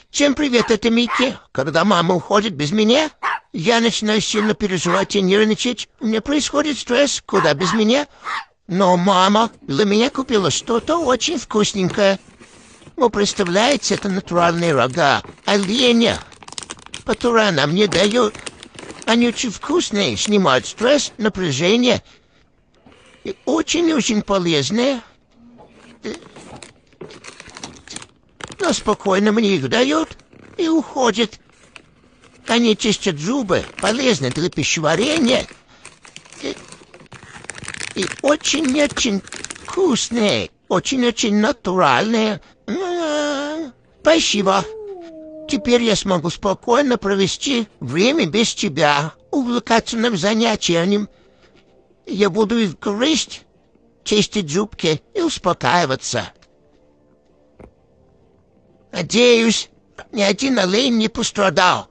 Всем привет, это Микки. Когда мама уходит без меня, я начинаю сильно переживать и нервничать. У меня происходит стресс, куда без меня. Но мама для меня купила что-то очень вкусненькое. Вы представляете, это натуральные рога оленя, которые она мне дает. Они очень вкусные, снимают стресс, напряжение. И очень-очень полезные. Но спокойно мне их дают и уходит. Они чистят зубы, полезны для пищеварения. И очень-очень вкусные, очень-очень натуральные. Спасибо. Теперь я смогу спокойно провести время без тебя, увлекаться новым занятием. Я буду их грызть, чистить зубки и успокаиваться. Надеюсь, ни один олень не пострадал.